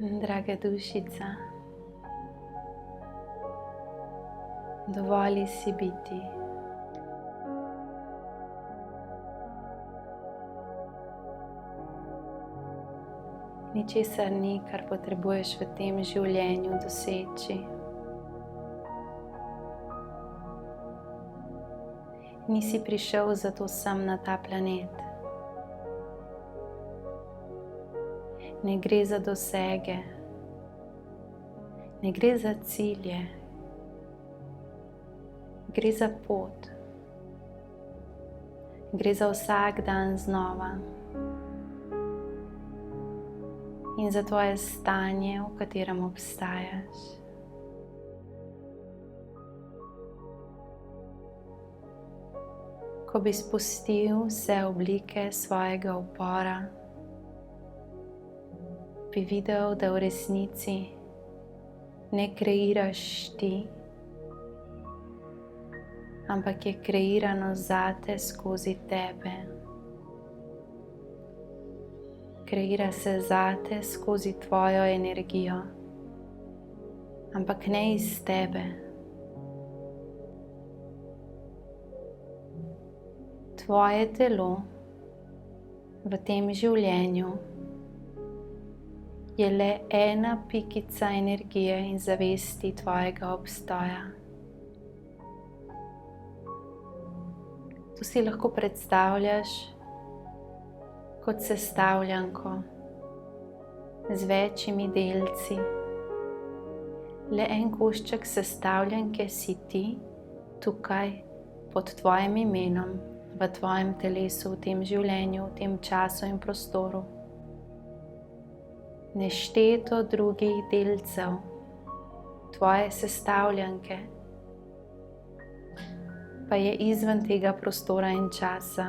Draga dušica, dovoli si biti. Ničesar ni, kar potrebuješ v tem življenju doseči. Nisi prišel zato sem na ta planet. Ne gre za dosege, ne gre za cilje, gre za pot. Gre za vsak dan znova in za tvoje stanje, v katerem obstajaš. Ko bi spustil vse oblike svojega upora, bi videl, da v resnici ne kreiraš ti, ampak je kreirano zate skozi tebe. Kreira se zate skozi tvojo energijo, ampak ne iz tebe. Tvoje telo v tem življenju je le ena pikica energije in zavesti tvojega obstoja. Tu si lahko predstavljaš kot sestavljanko z večjimi delci. Le en košček sestavljanke si ti tukaj pod tvojim imenom, v tvojem telesu, v tem življenju, v tem času in prostoru. Nešteto drugih delcev tvoje sestavljanke pa je izven tega prostora in časa,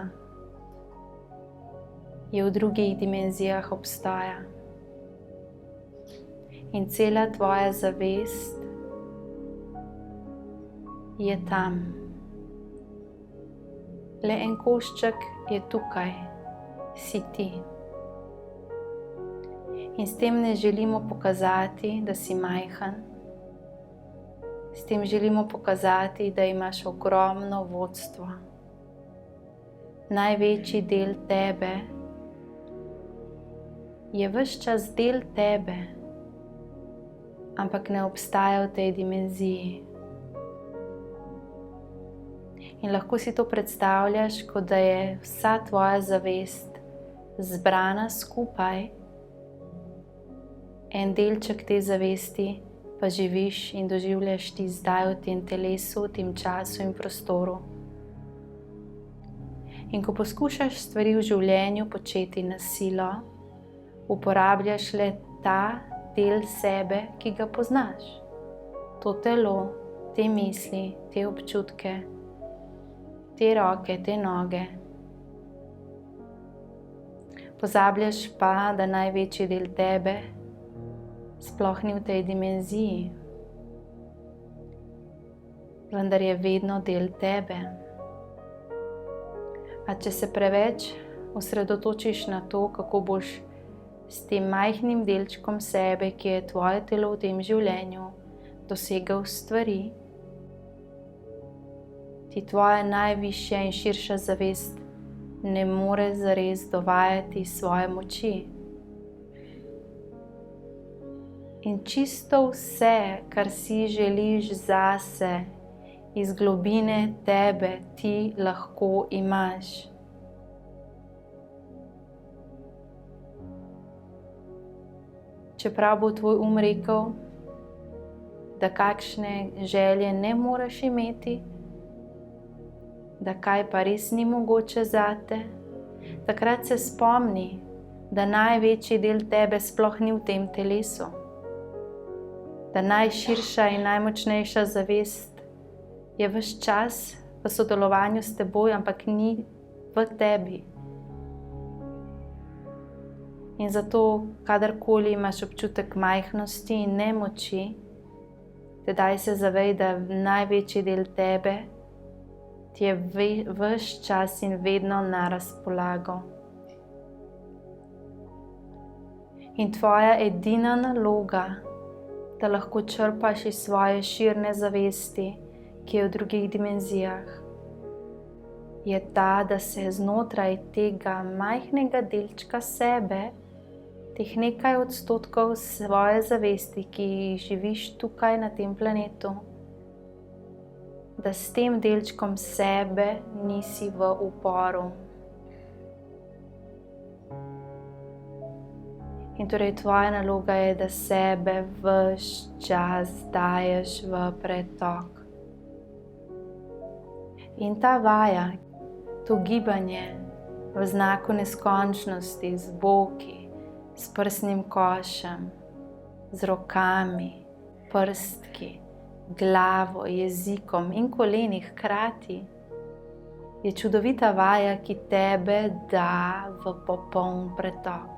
je v drugih dimenzijah obstoja. In cela tvoja zavest je tam. Le en košček je tukaj, si ti. In s tem ne želimo pokazati, da si majhen. S tem želimo pokazati, da imaš ogromno vodstvo. Največji del tebe je ves čas del tebe, ampak ne obstaja v tej dimenziji. In lahko si to predstavljaš, kot da je vsa tvoja zavest zbrana skupaj, en delček te zavesti pa živiš in doživljaš ti zdaj v tem telesu, v tem času in prostoru. In ko poskušaš stvari v življenju početi na silo, uporabljaš le ta del sebe, ki ga poznaš. To telo, te misli, te občutke, te roke, te noge. Pozabljaš pa, da največji del tebe sploh ni v tej dimenziji, vendar je vedno del tebe. A če se preveč osredotočiš na to, kako boš s tem majhnim delčkom sebe, ki je tvoje telo v tem življenju, dosegel stvari, ti tvoja najvišja in širša zavest ne more zares dovajati svoje moči. In čisto vse, kar si želiš zase, iz globine tebe ti lahko imaš. Čeprav bo tvoj rekel, da kakšne želje ne moreš imeti, da kaj pa res ni mogoče zate, takrat se spomni, da največji del tebe sploh ni v tem telesu. Da najširša in najmočnejša zavest je ves čas v sodelovanju s teboj, ampak ni v tebi. In zato, kadarkoli imaš občutek majhnosti in nemoči, tedaj se zavej, da največji del tebe ti je ves čas in vedno na razpolago. In tvoja edina naloga, da lahko črpaš iz svoje širne zavesti, ki je v drugih dimenzijah, je ta, da se znotraj tega majhnega delčka sebe, teh nekaj odstotkov svoje zavesti, ki jih živiš tukaj na tem planetu, da s tem delčkom sebe nisi v uporu. In torej tvoja naloga je, da sebe ves čas daješ v pretok. In ta vaja, to gibanje v znaku neskončnosti, z boki, s prsnim košem, z rokami, prstki, glavo, jezikom in koleni hkrati, je čudovita vaja, ki tebe da v popoln pretok.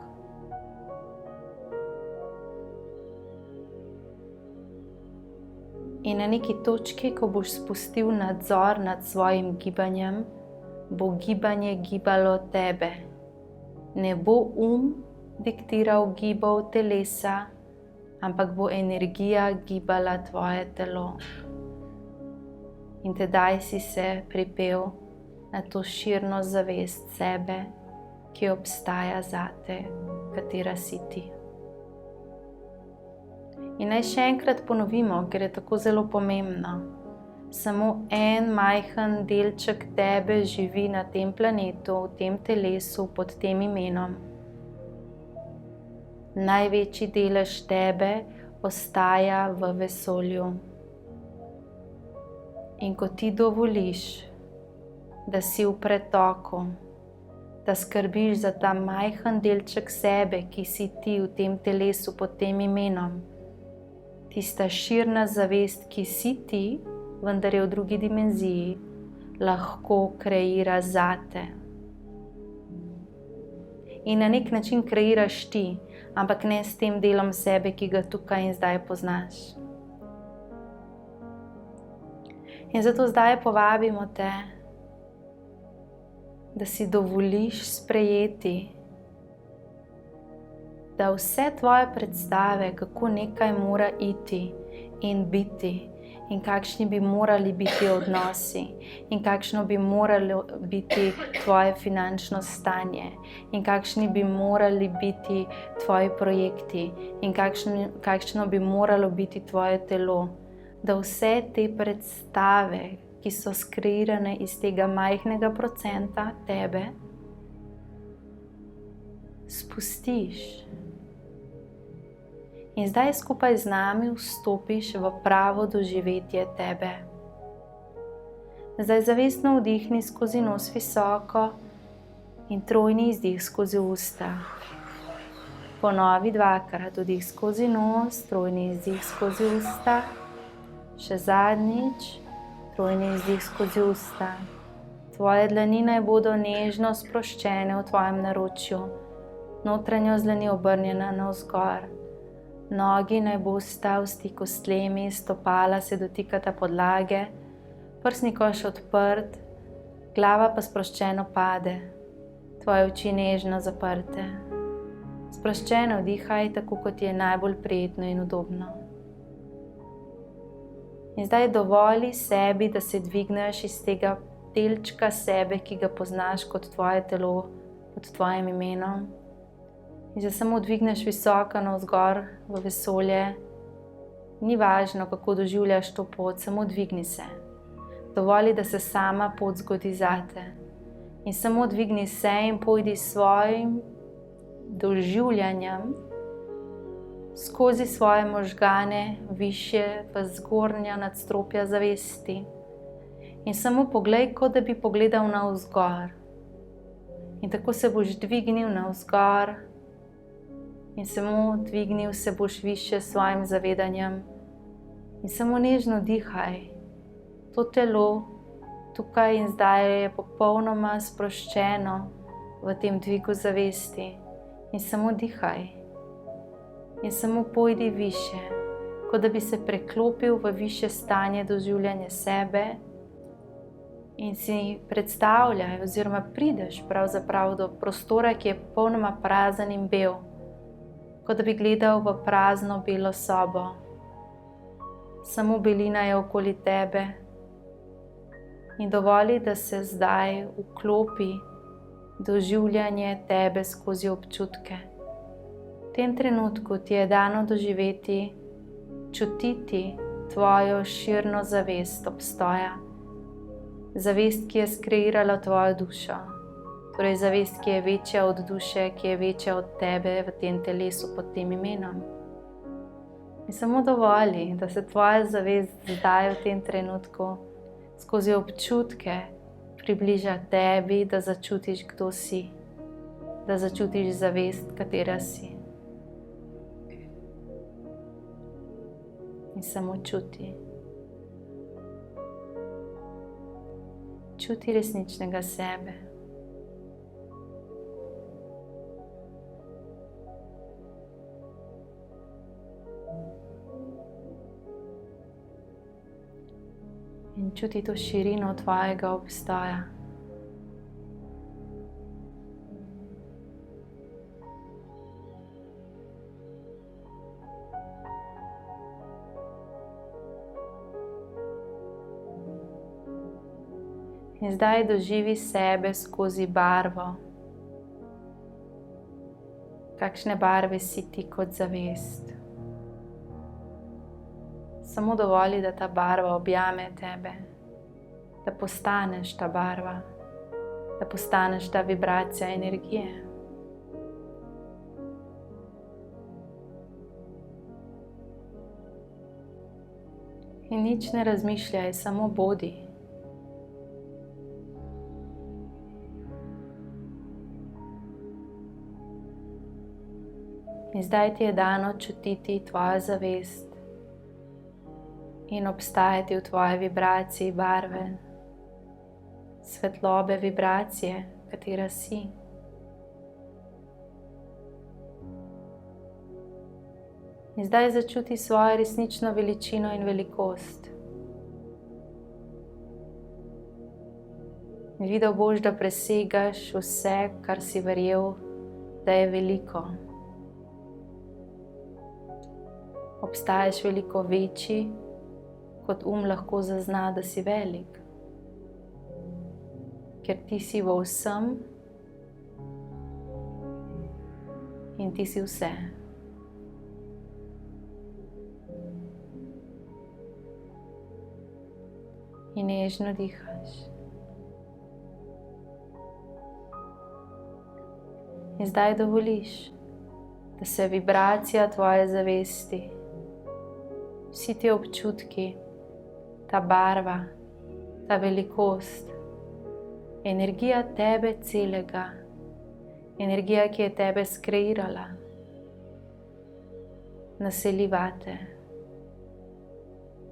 In na neki točki, ko boš spustil nadzor nad svojim gibanjem, bo gibanje gibalo tebe. Ne bo diktiral gibov telesa, ampak bo energija gibala tvoje telo. In tedaj si se pripel na to širno zavest sebe, ki obstaja zate, katera si ti. In naj še enkrat ponovimo, ker je tako zelo pomembno. Samo en majhen delček tebe živi na tem planetu, v tem telesu, pod tem imenom. Največji delež tebe ostaja v vesolju. In ko ti dovoliš, da si v pretoku, da skrbiš za ta majhen delček sebe, ki si ti v tem telesu pod tem imenom, tista širna zavest, ki si ti, vendar je v drugi dimenziji, lahko kreira zate. In na nek način kreiraš ti, ampak ne s tem delom sebe, ki ga tukaj in zdaj poznaš. In zato zdaj povabimo te, da si dovoliš sprejeti, da vse tvoje predstave, kako nekaj mora iti in biti, in kakšni bi morali biti odnosi, in kakšno bi moralo biti tvoje finančno stanje, in kakšni bi morali biti tvoji projekti, in kakšno bi moralo biti tvoje telo, da vse te predstave, ki so skreirane iz tega majhnega procenta tebe, spustiš. In zdaj skupaj z nami vstopiš v pravo doživetje tebe. Zdaj zavestno vdihni skozi nos visoko in trojni izdih skozi usta. Ponovi dvakrat, vdih skozi nos, trojni izdih skozi usta. Še zadnjič, trojni izdih skozi usta. Tvoje dlani naj bodo nežno sproščene v tvojem naročju, notranjo dlani obrnjena navzgor. Nogi naj bosta v stiku s tlemi, stopala se dotikata podlage, prsni koš odprt, glava pa sproščeno pade, tvoje oči nežno zaprte. Sproščeno vdihaj, tako kot je najbolj prijetno in udobno. In zdaj dovoli sebi, da se dvigneš iz tega delčka sebe, ki ga poznaš kot tvoje telo, pod tvojim imenom. In se samo dvigneš visoko navzgor v vesolje. Ni važno, kako doživljaš to pot, samo dvigni se. Dovoli, da se sama pot zgodi zate. In samo dvigni se in pojdi s svojim doživljanjem skozi svoje možgane višje v zgornja nadstropja zavesti. In samo poglej, kot da bi pogledal navzgor. In tako se boš dvignil navzgor. In samo dvignil se boš više s svojim zavedanjem in samo nežno dihaj. To telo tukaj in zdaj je popolnoma sproščeno v tem dvigu zavesti in samo dihaj. In samo pojdi više, kot da bi se preklopil v više stanje doživljanja sebe in si predstavljaj oziroma prideš pravzaprav do prostora, ki je popolnoma prazen in bel. kot da bi gledal v prazno belo sobo. Samo belina je okoli tebe in dovoli, da se zdaj vklopi doživljanje tebe skozi občutke. V tem trenutku ti je dano doživeti, čutiti tvojo širno zavest obstoja. Zavest, ki je skreirala tvojo dušo. Torej zavest, ki je večja od duše, ki je večja od tebe v tem telesu pod tem imenom. In samo dovoli, da se tvoja zavest zdaj v tem trenutku skozi občutke približa tebi, da začutiš, kdo si, da začutiš zavest, katera si. In samo čuti. Čuti resničnega sebe. In čuti to širino tvojega obstoja. In zdaj doživi sebe skozi barvo. Kakšne barve si ti kot zavest? Samo dovoli, da ta barva objame tebe, da postaneš ta barva, da postaneš ta vibracija energije. In nič ne razmišljaj, samo bodi. In zdaj ti je dano čutiti tvojo zavest in obstajati v tvoji vibraciji barve, svetlobe vibracije, katera si. In zdaj začuti svojo resnično veličino in velikost. In videl boš, da presegaš vse, kar si verjel, da je veliko. Obstaješ veliko večji, kot lahko zazna, da si velik. Ker ti si v vsem in ti si vse. In nežno dihaš. In zdaj dovoliš, da se vibracija tvoje zavesti, vsi ti občutki, ta barva, ta velikost, energija tebe celega, energija, ki je tebe skreirala, naseli vate,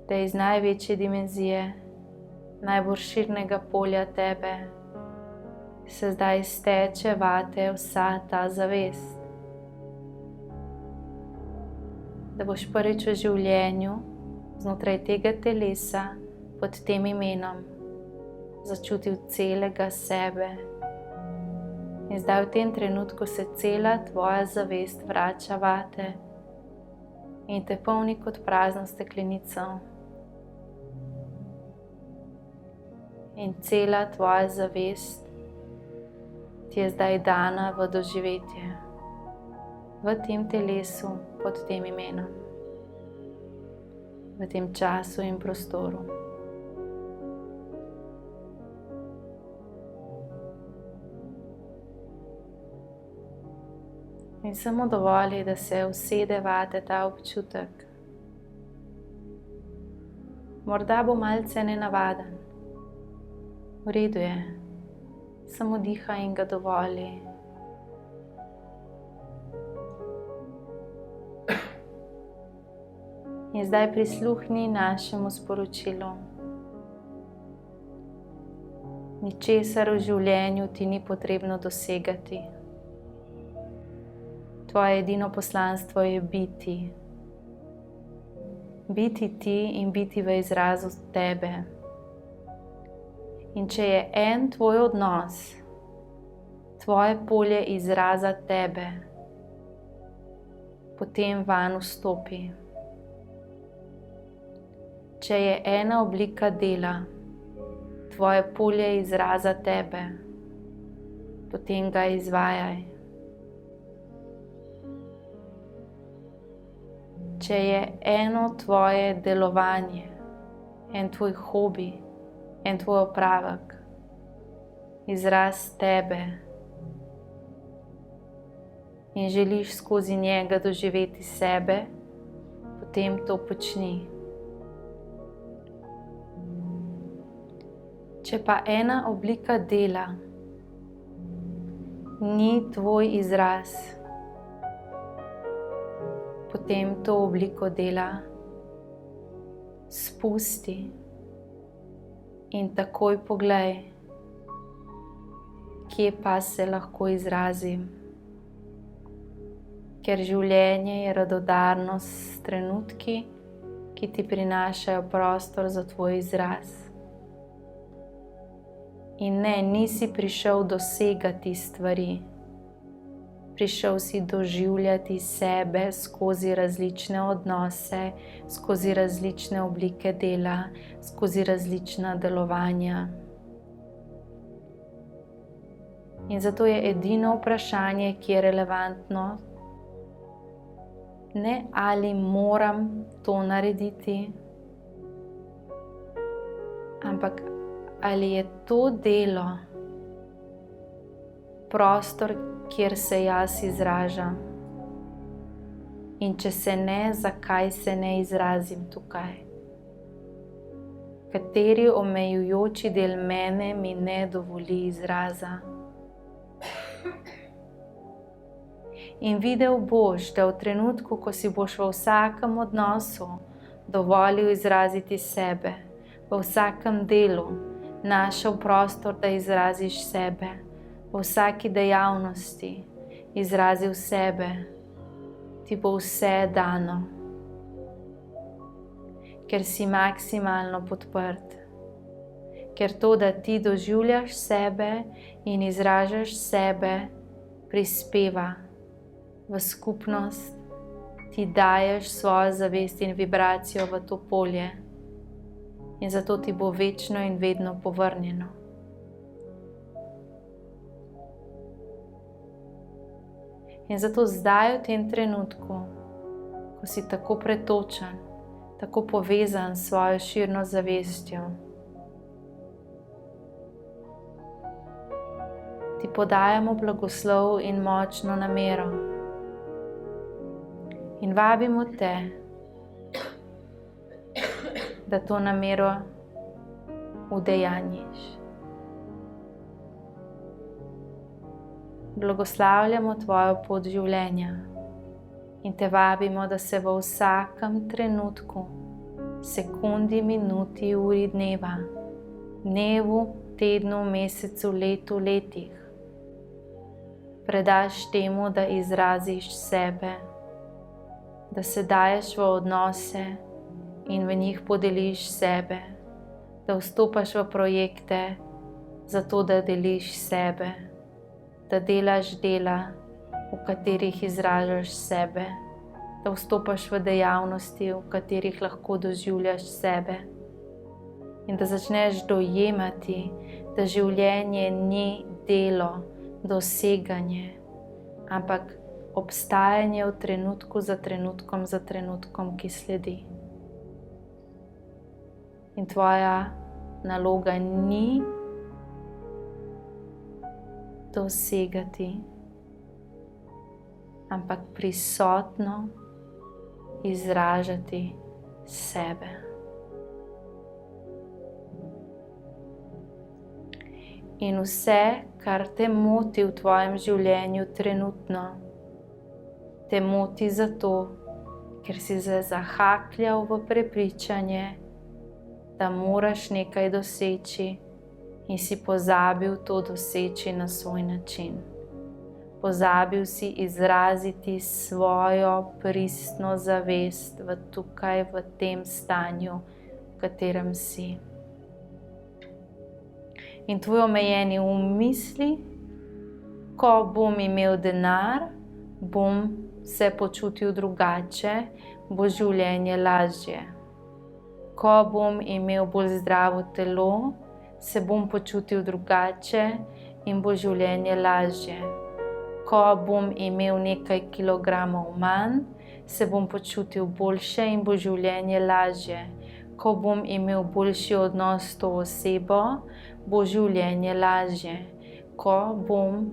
da iz največje dimenzije, najbolj širnega polja tebe, se zdaj steče vate vsa ta zavest. Da boš prvič v življenju znotraj tega telesa pod tem imenom začutil celega sebe. In zdaj v tem trenutku se cela tvoja zavest vrača vate in te polni kot prazno steklenico. In cela tvoja zavest ti je zdaj dana v doživetje, v tem telesu pod tem imenom, v tem času in prostoru. In samo dovoli, da se usede vate ta občutek. Morda bo malce nenavaden. V redu je, samo dihaj in ga dovoli. In zdaj prisluhni našemu sporočilu. Ničesar v življenju ti ni potrebno dosegati. Tvoje edino poslanstvo je biti. Biti ti in biti v izrazu tebe. In če je en tvoj odnos, tvoje polje izraza tebe, potem van vstopi. Če je ena oblika dela tvoje polje izraza tebe, potem ga izvajaj. Če je eno tvoje delovanje, en tvoj hobi, en tvoj opravek, izraz tebe in želiš skozi njega doživeti sebe, potem to počni. Če pa ena oblika dela ni tvoj izraz, potem to obliko dela spusti in takoj poglej, kje pa se lahko izrazim. Ker življenje je radodarnost s trenutki, ki ti prinašajo prostor za tvoj izraz. In ne, nisi prišel dosegati stvari. Prišel si doživljati sebe skozi različne odnose, skozi različne oblike dela, skozi različna delovanja. In zato je edino vprašanje, ki je relevantno, ne ali moram to narediti, ampak ali je to delo prostor, kjer se jaz izražam. In če se ne, zakaj se ne izrazim tukaj? Kateri omejujoči del mene mi ne dovoli izraza? In videl boš, da v trenutku, ko si boš v vsakem odnosu dovolil izraziti sebe, v vsakem delu našel prostor, da izraziš sebe, v vsaki dejavnosti izrazil sebe, ti bo vse dano, ker si maksimalno podprt, ker to, da ti doživljaš sebe in izražaš sebe, prispeva v skupnost, ti daješ svojo zavest in vibracijo v to polje in zato ti bo večno in vedno povrnjeno. In zato zdaj v tem trenutku, ko si tako pretočen, tako povezan s svojo širno zavestjo, ti podajamo blagoslov in močno namero. In vabimo te, da to namero udejanjiš. Blagoslavljamo tvojo pot življenja in te vabimo, da se v vsakem trenutku, sekundi, minuti, uri, dneva, dnevu, tednu, mesecu, letu, letih, predaš temu, da izraziš sebe, da se daješ v odnose in v njih podeliš sebe, da vstopaš v projekte zato, da deliš sebe, da delaš dela, v katerih izražaš sebe, da vstopaš v dejavnosti, v katerih lahko doživljaš sebe in da začneš dojemati, da življenje ni delo, doseganje, ampak obstajanje v trenutku za trenutkom, ki sledi. In tvoja naloga ni dosegati, ampak prisotno izražati sebe. In vse, kar te moti v tvojem življenju trenutno, te moti zato, ker si se zahakljal v prepričanje, da moraš nekaj doseči in si pozabil to doseči na svoj način. Pozabil si izraziti svojo pristno zavest v tukaj, v tem stanju, v katerem si. In tvoj omejeni misli, ko bom imel denar, bom se počutil drugače, bo življenje lažje. Ko bom imel bolj zdravo telo, se bom počutil drugače in bo življenje lažje. Ko bom imel nekaj kilogramov manj, se bom počutil boljše in bo življenje lažje. Ko bom imel boljši odnos s to osebo, bo življenje lažje. Ko bom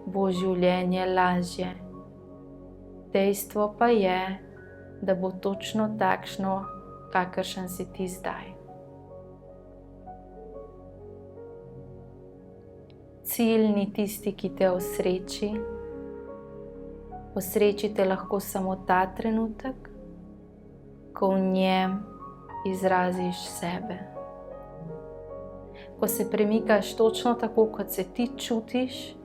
bo življenje lažje. Dejstvo pa je, da bo točno takšno, kakršen si ti zdaj. Cilj ni tisti, ki te osreči. Osreči te lahko samo ta trenutek, ko v njem izraziš sebe. Ko se premikaš točno tako, kot se ti čutiš,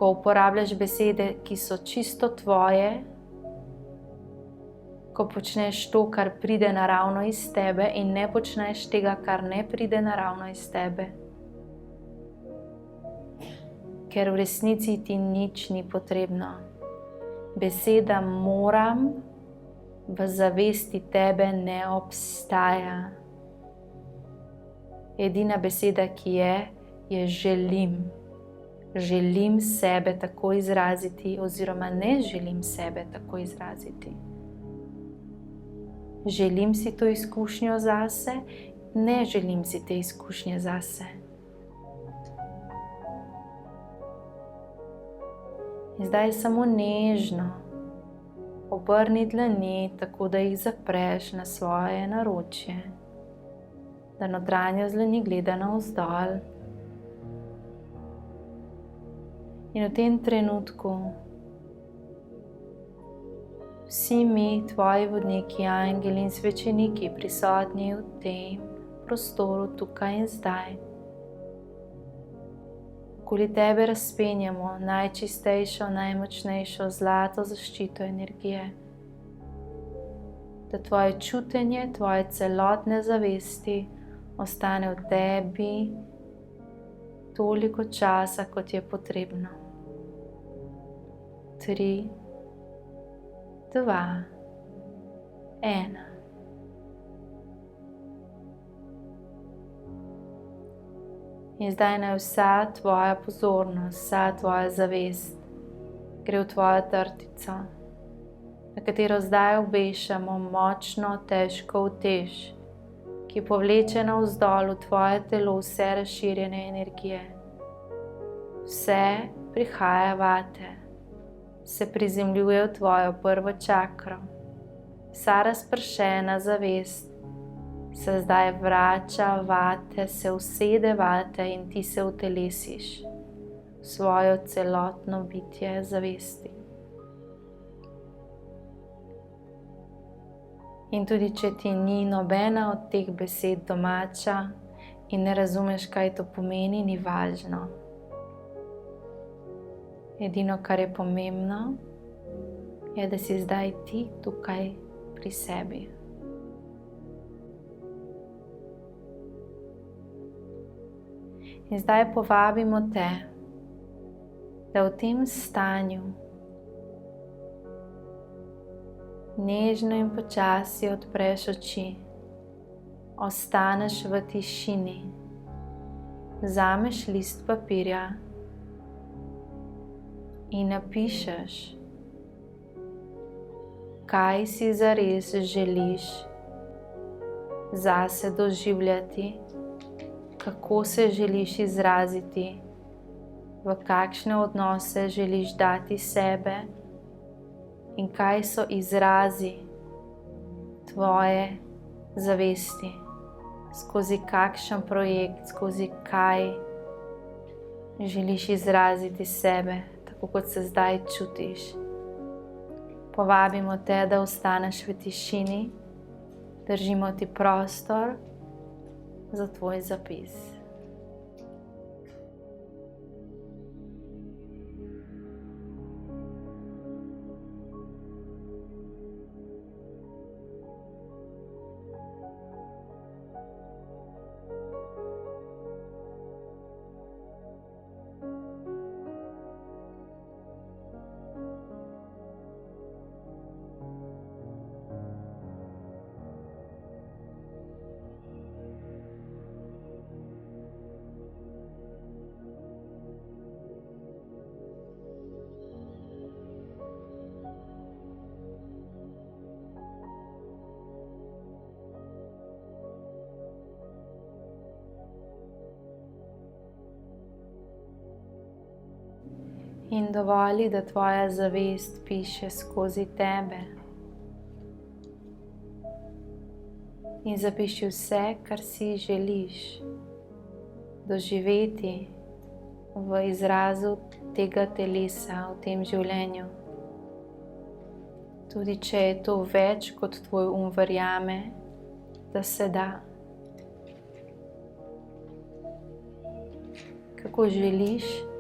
ko uporabljaš besede, ki so čisto tvoje, ko počneš to, kar pride naravno iz tebe in ne počneš tega, kar ne pride naravno iz tebe. Ker v resnici ti nič ni potrebno. Beseda moram v zavesti tebe ne obstaja. Edina beseda, ki je želim. Želim sebe tako izraziti oziroma ne želim sebe tako izraziti. Želim si to izkušnjo zase, ne želim si te izkušnje zase. In zdaj samo nežno obrni dlani, tako da jih zapreš na svoje naročje, da notranjost dlani gleda navzdol. In v tem trenutku vsi mi, tvoji vodniki, angeli in svečeniki, prisotni v tem prostoru tukaj in zdaj, okoli tebe razpenjamo najčistejšo, najmočnejšo zlato zaščito energije, da tvoje čutenje, tvoje celotne zavesti ostane v tebi toliko časa, kot je potrebno. 3, 2, 1. In zdaj naj vsa tvoja pozornost, vsa tvoja zavest gre v tvojo trtico, na katero zdaj obešamo močno, težko utež, ki povleče navzdol v tvoje telo vse razširjene energije. Vse prihaja vate, se prizemljuje v tvojo prvo čakro. Vsa razpršena zavest se zdaj vrača vate, se usede vate in ti se utelesiš v svojo celotno bitje zavesti. In tudi če ti ni nobena od teh besed domača in ne razumeš, kaj to pomeni, ni važno. Edino, kar je pomembno, je, da si zdaj ti tukaj pri sebi. In zdaj povabimo te, da v tem stanju nežno in počasi odpreš oči, ostaneš v tišini, vzameš list papirja in napišeš, kaj si zares želiš zase doživljati, kako se želiš izraziti, v kakšne odnose želiš dati sebe in kaj so izrazi tvoje zavesti, skozi kakšen projekt, skozi kaj želiš izraziti sebe, tako kot se zdaj čutiš. Povabimo te, da ostaneš v tišini, držimo ti prostor za tvoj zapis. In dovoli, da tvoja zavest piše skozi tebe. In zapiši vse, kar si želiš doživeti v izrazu tega telesa v tem življenju. Tudi če je to več, kot tvoj verjame, da se da. Kako želiš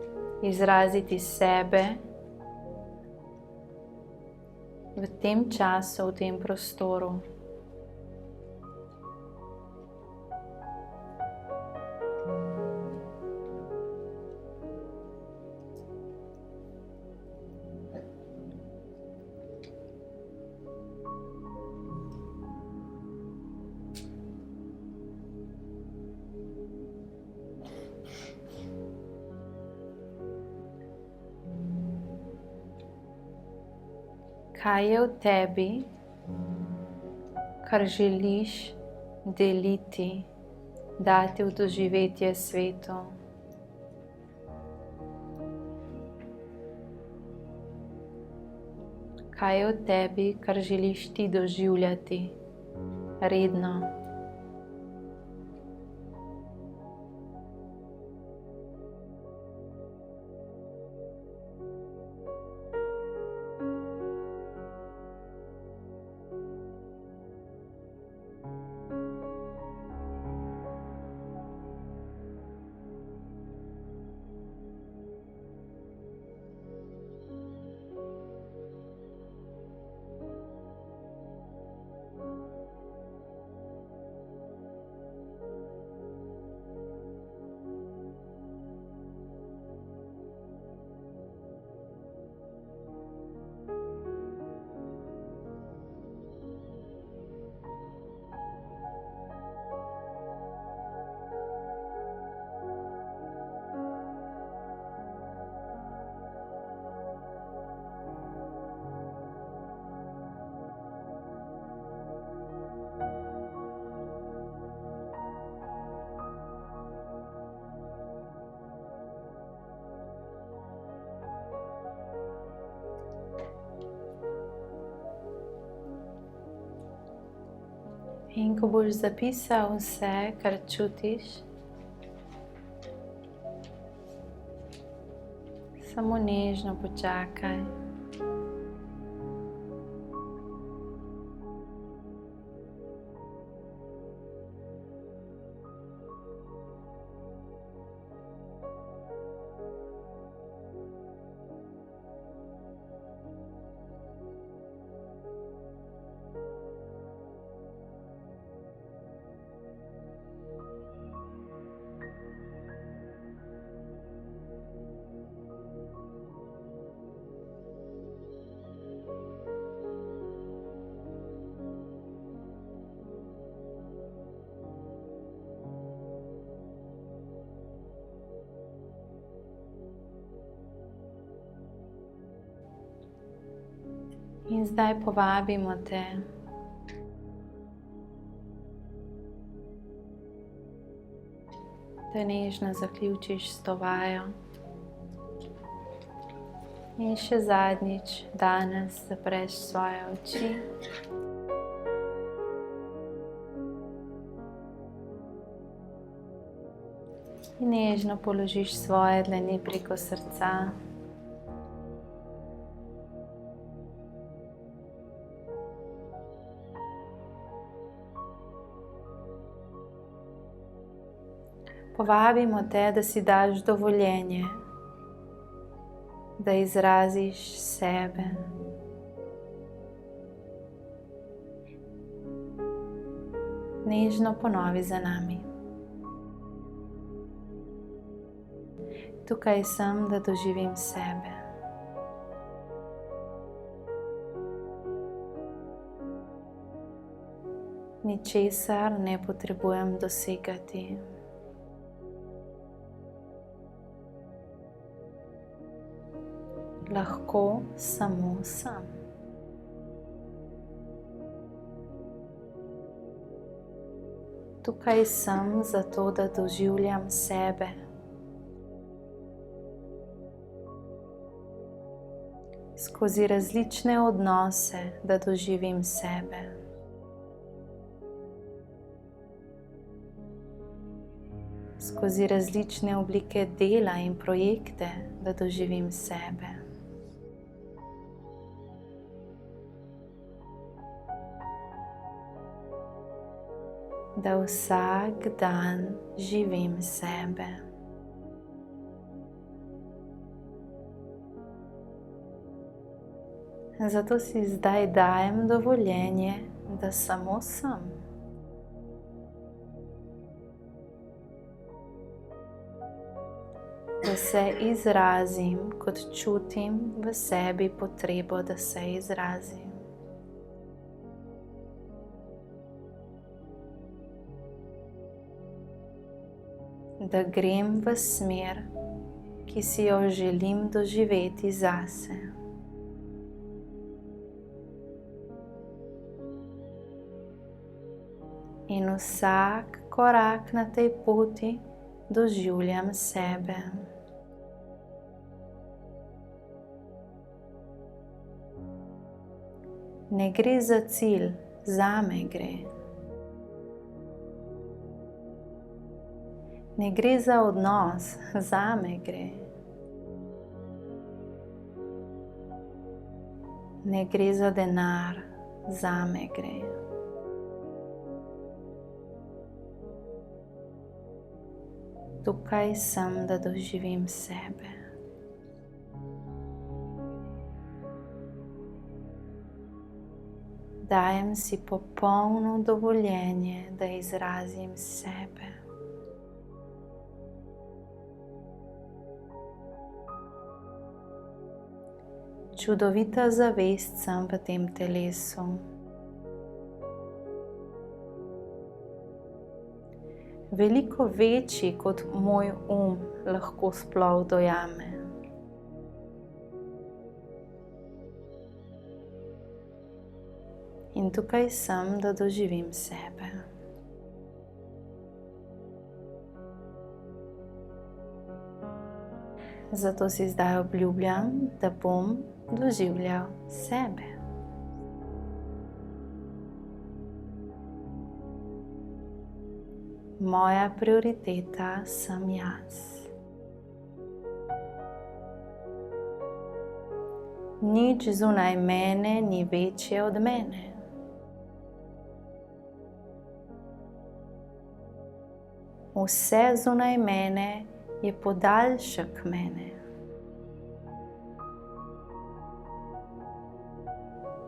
izraziti sebe v tem času, v tem prostoru. Kaj je v tebi, kar želiš deliti, dati v doživetje svetu? Kaj je v tebi, kar želiš ti doživljati redno? In ko boš zapisal vse, kar čutiš, samo nežno počakaj. In zdaj povabimo te, da nežno zaključiš s to vajo. In še zadnjič danes zapreš svoje oči. In nežno položiš svoje dlani preko srca. Povabimo te, da si daš dovoljenje, da izraziš sebe. Nežno ponovi za nami. Tukaj sem, da doživim sebe. Ničesar ne potrebujem dosegati. Lahko samo sem. Tukaj sem zato, da doživljam sebe. skozi različne odnose, da doživim sebe. Skozi različne oblike dela in projekte, da doživim sebe. Da vsak dan živim sebe. Zato si zdaj dajem dovoljenje, da samo sem. Da se izrazim, kot čutim v sebi potrebo, da se izrazim. Da grem v smer, ki si jo želim doživeti zase. In vsak korak na tej poti doživljam sebe. Ne gre za cilj, zame gre. Ne gre za odnos, zame gre. Ne gre za denar, zame gre. Tukaj sem, da doživim sebe. Dajem si popolno dovoljenje, da izrazim sebe. Čudovita zavest sem v tem telesu. Veliko večji, kot moj lahko sploh dojame. In tukaj sem, da doživim sebe. Zato si zdaj obljubljam, da bom doživljal sebe. Moja prioriteta sem jaz. Nič zunaj mene ni večje od mene. Vse zunaj mene je podaljšek mene.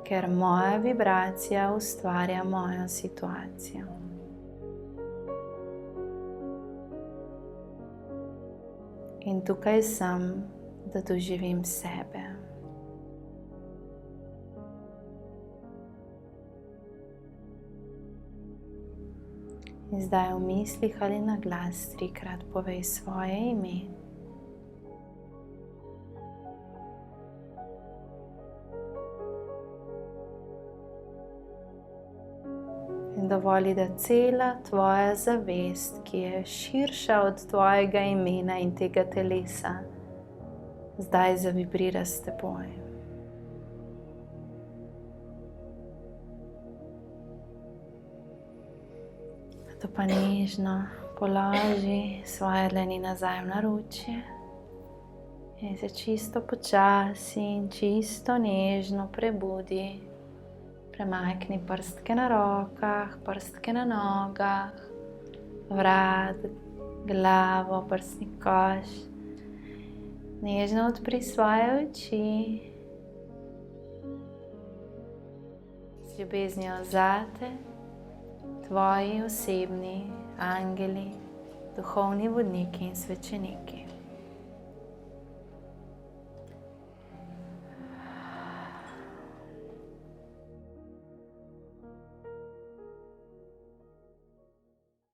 Ker moja vibracija ustvarja mojo situacijo. In tukaj sem, da doživim sebe. In zdaj v mislih ali na glas 3-krat povej svoje ime. In dovoli, da cela tvoja zavest, ki je širša od tvojega imena in tega telesa, zdaj zavibrira s teboj. To pa nežno položi svoje dlani nazaj v naročje in se čisto počasi in čisto nežno prebudi. Premakni prstke na rokah, prstke na nogah, vrat, glavo, prsni koš. Nežno odpri svoje oči. Z ljubeznijo zate, tvoji osebni angeli, duhovni vodniki in svečeniki.